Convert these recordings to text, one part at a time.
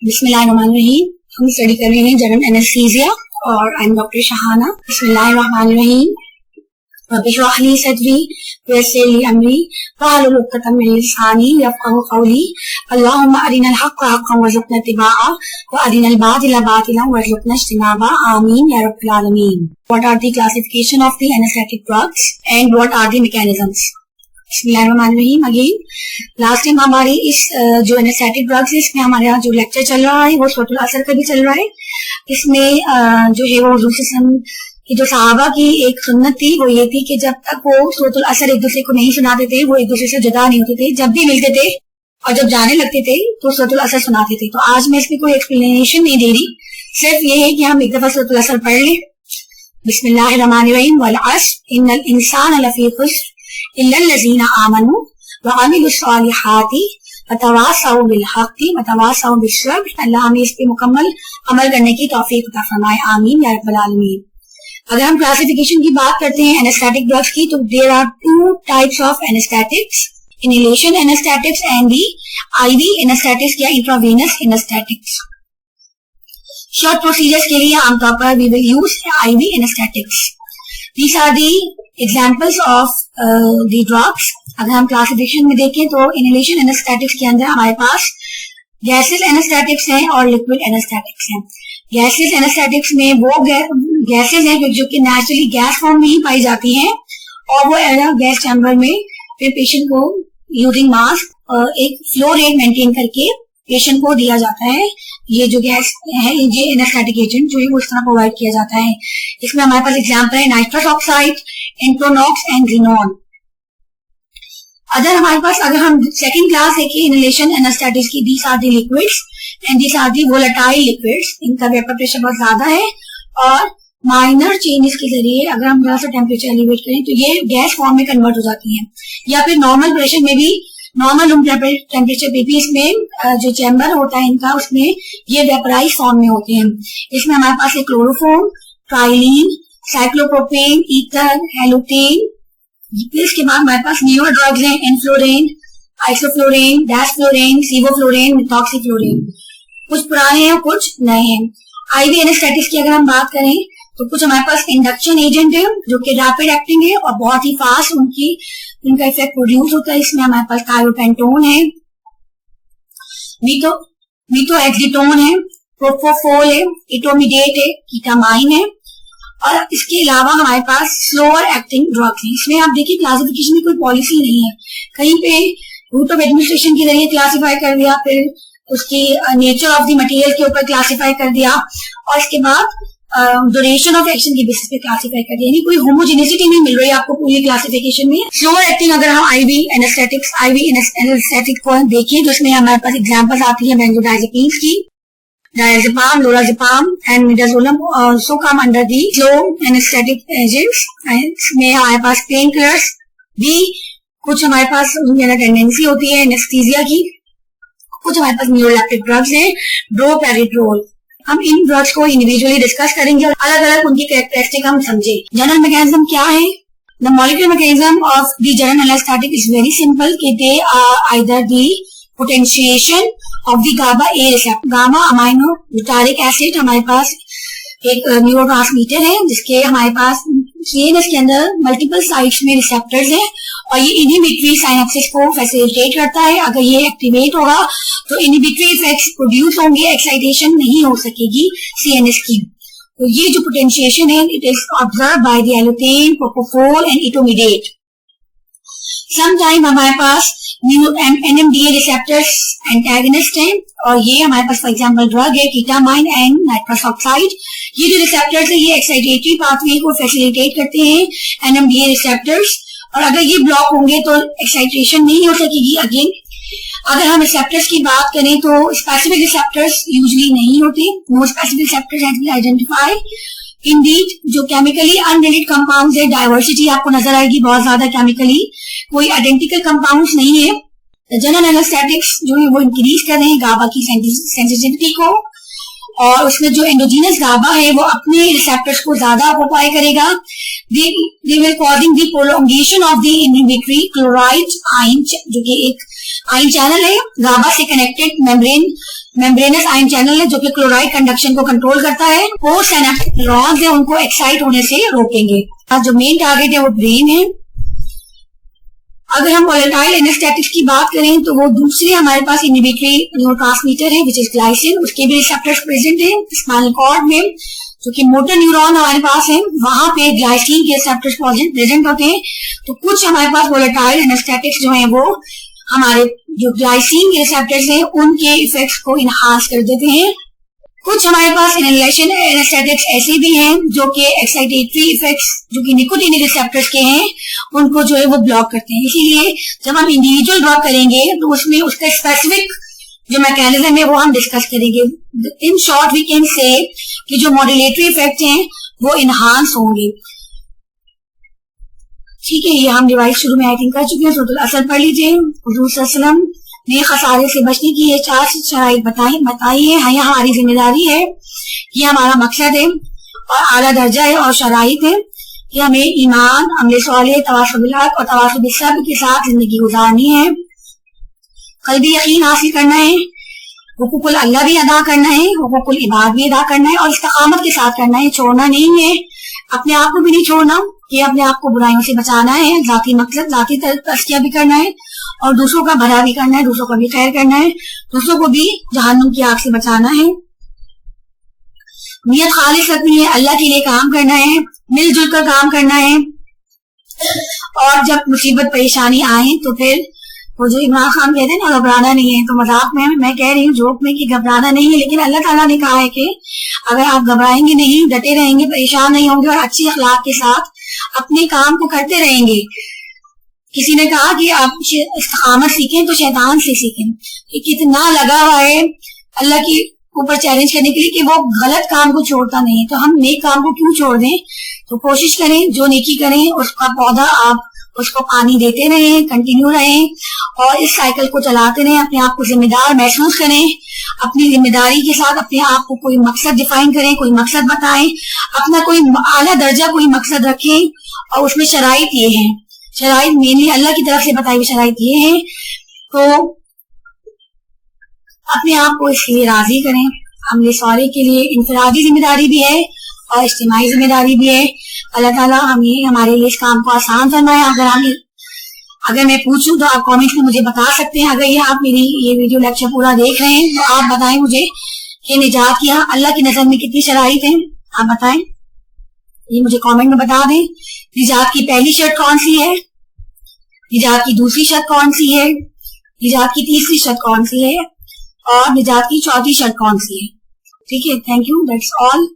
बिस्मिल्लाहिर्रहमानिर्रहीम। हम स्टडी कर रहे हैं जनरल एनेस्थीसिया और आई एम डॉक्टर शहाना। बिस्मिल्लाहिर्रहमानिर्रहीम। रब्बि इश्रह ली सदरी वयस्सिर ली अमरी वहलुल उक़दतम मिन लिसानी यफ़क़हू क़ौली। अल्लाहुम्मा अरिनल हक़्क़ हक़्क़न वरज़ुक़ना इत्तिबाअह व अरिनल बातिला बातिलन वरज़ुक़ना इज्तिनाबह। आमीन या रब्बल आलमीन। What are the classification of the anesthetic drugs and what are the mechanisms? बिस्मिल्लाहिर्रहमानिर्रहीम। अगेन लास्ट टाइम हमारी इस जो एनेस्थेटिक ड्रग्स है इसमें हमारे यहाँ जो लेक्चर चल रहा है वो सूरतुल असर का भी चल रहा है। इसमें जो है वो हुज़ूर की जो सहाबा की एक सुन्नत थी वो ये थी कि जब तक वो सूरतुल असर एक दूसरे को नहीं सुनाते थे वो एक दूसरे से जुदा नहीं होते थे। जब भी मिलते थे और जब जाने लगते थे तो सूरतुल असर सुनाते थे। तो आज मैं इसकी कोई एक्सप्लेनेशन नहीं दे रही, सिर्फ ये है कि हम एक दफा सूरतुल असर पढ़ लें। बिस्मिल्लाहिर्रहमानिर्रहीम। वल अस्र इन्नल इंसाना लफी खुस्र इल्लल्लज़ीना आमनू व अमिलुस्सालिहाति व तवासौ बिल हक़्क़ि व तवासौ बिस्सब्र। अल्लाह हमें इस पे मुकम्मल अमल करने की तौफीक अता फरमाए। आमीन या रब्बल आलमीन। अगर हम क्लासिफिकेशन की बात करते हैं एनेस्थेटिक ड्रग्स की तो there are two types of anaesthetics, inhalation anaesthetics and the IV anaesthetics या इंट्रावेनस एनेस्थेटिक्स। शॉर्ट प्रोसीजर्स के लिए आमतौर पर we will use IV anaesthetics. These are the examples of the drugs. अगर हम क्लासिफिकेशन में देखें तो इनहेलेशन एनेस्थेटिक्स के अंदर हमारे पास गैसेस एनेस्थेटिक्स हैं और लिक्विड एनेस्थेटिक्स हैं। गैसेस एनेस्थेटिक्स में वो गैसेस हैं जो कि नेचुरली गैस फॉर्म में ही पाई जाती हैं और वो गैस चैम्बर में फिर पेशेंट को यूजिंग मास्क एक फ्लो रेट मेंटेन करके पेशेंट को दिया जाता है। ये जो गैस है ये एनेस्थेटिक एजेंट जो है वो इस तरह प्रोवाइड किया जाता है। इसमें हमारे पास एग्जाम्पल है nitrous oxide, Entonox and xenon. हमारे पास अगर हम सेकंड क्लास देखें इनहेलेशन एनेस्थेटिक्स की, these are the liquids and these are the volatile liquids. इनका वेपर प्रेशर बहुत ज्यादा है और माइनर चेंजेस के जरिए अगर हम थोड़ा सा टेम्परेचर एलिवेट करें तो ये गैस फॉर्म में कन्वर्ट हो जाती है या फिर नॉर्मल प्रेशर में भी, नॉर्मल रूम टेम्परेचर पे भी इसमें जो चैम्बर होता है इनका उसमें ये वेपराइज फॉर्म में होते हैं। इसमें हमारे पास है क्लोरोफॉर्म, ट्राइलीन, साइक्लोप्रोपेन, ईथर, हेलोटेन। इसके बाद हमारे पास न्यूअर ड्रग्स हैं एनफ्लोरेन, आइसोफ्लोरेन, डैशफ्लोरेन, सीवोफ्लोरेन, मिथॉक्सीफ्लोरेन। कुछ पुराने हैं कुछ नए हैं। आईवी एनेस्थेटिक्स की अगर हम बात करें तो कुछ हमारे पास इंडक्शन एजेंट है जो कि रैपिड एक्टिंग है और बहुत ही फास्ट उनका इफेक्ट प्रोड्यूस होता है। इसमें हमारे पास थायोपेंटोन है, मीथोएक्सीटोन है, प्रोपोफोल है, इटोमिडेट है, कीटामाइन है और इसके अलावा हमारे पास स्लोअर एक्टिंग ड्रग्स है। इसमें आप देखिए क्लासिफिकेशन में कोई पॉलिसी नहीं है, कहीं पे रूट ऑफ एडमिनिस्ट्रेशन के जरिए क्लासिफाई कर दिया, फिर उसकी नेचर ऑफ द मटेरियल के ऊपर क्लासिफाई कर दिया और इसके बाद ड्यूरेशन ऑफ एक्शन के बेसिस पे क्लासिफाई कर दिया। यानी कोई होमोजेनिसिटी नहीं मिल रही है आपको पूरी क्लासिफिकेशन में। स्लोअर एक्टिंग अगर हम आईवी एनेस्थेटिक को देखें तो उसमें हमारे पास एग्जांपल्स आती है बेंजोडाइजेपीन्स की, diazepam, lorazepam and midazolam also come under the slow anaesthetic agents. इसमें हमारे पास पेन किलर्स भी कुछ हमारे पास टेंडेंसी होती है एनेस्थीसिया की। कुछ हमारे पास न्यूरोलेप्टिक ड्रग्स हैं, ड्रोपेरिड्रोल। हम इन ड्रग्स को इंडिविजुअली डिस्कस करेंगे और अलग अलग उनकी कैरेक्टरिस्टिक हम समझे। जनरल मैकेनिज्म क्या है? The molecular mechanism of the general anaesthetic is very simple कि they are either the potentiation of the GABA A receptor. Gamma amino glutaric acid हमारे पास एक न्यूरोट्रांसमीटर है जिसके हमारे पास सीएनएस के अंदर मल्टीपल साइट्स में रिसेप्टर्स हैं और ये इनहिबिटरी साइनेप्सिस को फैसिलिटेट करता है। अगर ये एक्टिवेट होगा तो इनहिबिटरी इफेक्ट्स प्रोड्यूस होंगे, एक्साइटेशन नहीं हो सकेगी सीएनएस की। तो ये जो पोटेंशिएशन है it is observe by the halothane, propofol and etomidate. Sometime हमारे पास एनएमडीए रिसेप्टर्स एंटागनिस्ट हैं और ये हमारे पास फॉर एग्जांपल ड्रग है कीटामाइन एंड नाइट्रस ऑक्साइड। ये जो रिसेप्टर्स है ये एक्साइटेटरी पाथवे को फैसिलिटेट करते हैं एनएमडीए रिसेप्टर्स और अगर ये ब्लॉक होंगे तो एक्साइटेशन नहीं हो सकेगी। अगेन अगर हम रिसेप्टर्स की बात करें तो स्पेसिफिक रिसेप्टर्स यूजुअली नहीं होते, no specific receptors has been identified. Indeed जो केमिकली अनरिलेटेड कंपाउंड्स है, डाइवर्सिटी आपको नजर आएगी बहुत ज्यादा, केमिकली कोई आइडेंटिकल कंपाउंड्स नहीं है। जनरल एनेस्थेटिक्स जो है वो इंक्रीज कर रहे हैं गाबा की सेंसिटिविटी को और उसमें जो एंडोजीनस गाबा है वो अपने रिसेप्टर्स को ज्यादा ऑक्यूपाई करेगा. They will causing the prolongation of the inhibitory chloride ion, जो कि एक आयन चैनल है, गाबा से कनेक्टेड मेम्ब्रेनस आयन चैनल है, जो कि क्लोराइड कंडक्शन को कंट्रोल करता है. पोस्ट सिनेप्टिक न्यूरॉन्स है, उनको एक्साइट होने से रोकेंगे. जो मेन टारगेट है वो ब्रेन है. अगर हम वोलेटाइल एनेस्थेटिक्स की बात करें तो वो दूसरे हमारे पास इनहिबिटरी न्यूरोट्रांसमीटर है विच इज ग्लाइसिन, उसके भी रिसेप्टर्स प्रेजेंट है स्पाइनल कॉर्ड में. जो कि मोटर न्यूरॉन हमारे पास है, वहां पे ग्लाइसिन के रिसेप्टर्स प्रेजेंट होते हैं. तो कुछ हमारे पास वोलेटाइल एनेस्थेटिक्स जो है वो हमारे जो ग्लाइसिन के रिसेप्टर्स हैं उनके इफेक्ट्स को इनहांस कर देते हैं. कुछ हमारे पास इनहेलेशन एनेस्थेटिक्स ऐसे भी हैं जो कि एक्साइटेटरी इफेक्ट्स जो कि निकोटीन रिसेप्टर्स के हैं उनको जो है वो ब्लॉक करते हैं. इसीलिए जब हम इंडिविजुअल ड्रग करेंगे तो उसमें उसका स्पेसिफिक जो मैकेनिज्म है वो हम डिस्कस करेंगे. In short we can say कि जो मॉड्यूलेटरी इफेक्ट हैं वो इनहांस होंगे. ठीक है, ये हम डिवाइस शुरू में आई थिंक कर चुके हैं. सूरत अल-असर पढ़ लीजिए. हुजूर सल्लल्लाहु अलैहि वसल्लम ने खसारे से बचने की ये 4 शराइत बताई है. ये हमारी जिम्मेदारी है, ये हमारा मकसद है और आला दर्जा है और शराइत है कि हमें ईमान, अमल सालेह, तवासुल बिल हक और तवासुल बिस सब्र के साथ जिंदगी गुजारनी है. कल्बी यकीन हासिल करना है, हुकूकुल अल्लाह भी अदा करना है, हुकूकुल इबाद भी अदा करना है और इस्तिकामत के साथ करना है. छोड़ना नहीं है, अपने आप को भी नहीं छोड़ना कि अपने आप को बुराइयों से बचाना है. जाती मकसद, जाती तस्किया भी करना है और दूसरों का भला भी करना है, दूसरों का भी खैर करना है, दूसरों को भी जहन्नुम की आग से बचाना है. नियत खालिस रखनी है, अल्लाह के लिए काम करना है, मिलजुल कर काम करना है. और जब मुसीबत परेशानी आए तो फिर वो जो इमरान खान कहते हैं ना घबराना नहीं है, तो मजाक में मैं कह रही हूँ जोक में कि घबराना नहीं है, लेकिन अल्लाह ताला ने कहा है कि अगर आप घबराएंगे नहीं, डटे रहेंगे, परेशान नहीं होंगे और अच्छी अखलाक के साथ अपने काम को करते रहेंगे. किसी ने कहा कि आप इस्तिकामत सीखें तो शैतान से सीखें. कितना लगा हुआ है अल्लाह की ऊपर चैलेंज करने के लिए कि वो गलत काम को छोड़ता नहीं, तो हम नेक काम को क्यों छोड़ दें. तो कोशिश करें, जो नेकी करें उसका पौधा आप उसको पानी देते रहें, कंटिन्यू रहें और इस साइकिल को चलाते रहें. अपने आप को जिम्मेदार महसूस करें, अपनी जिम्मेदारी के साथ अपने आप को कोई मकसद डिफाइन करें, कोई मकसद बताएं, अपना कोई आला दर्जा कोई मकसद रखें. और उसमें शराइत ये है, शराइत मेनली अल्लाह की तरफ से बताई हुई शराइत ये है. तो अपने आप को इसके लिए राजी करें. अमले साले के लिए इंफरादी जिम्मेदारी भी है और इज्तिमाई जिम्मेदारी भी है. अल्लाह ताला हमें हमारे लिए इस काम को आसान फरमाए. अगर मैं पूछूं तो आप कमेंट्स में मुझे बता सकते हैं. अगर ये आप मेरी ये वीडियो लेक्चर पूरा देख रहे हैं तो आप बताएं मुझे कि निजात की अल्लाह की नजर में कितनी शराइत है, आप बताएं, ये मुझे कमेंट में बता दें. निजात की पहली शर्त कौन सी है, निजात की दूसरी शर्त कौन सी है, निजात की तीसरी शर्त कौन सी है और निजात की चौथी शर्त कौन सी है. ठीक है, थैंक यू, दैट्स ऑल.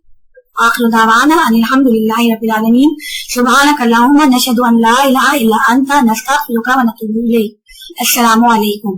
आखिर दावाना अनिल हम्दुलिल्लाहि रब्बिल आलमीन. सुब्हानक अल्लाहुम्मा नशहदु अन ला इलाहा इल्ला अंता नस्तगफिरुका व नतूबु इलैक. अस्सलामु अलैकुम.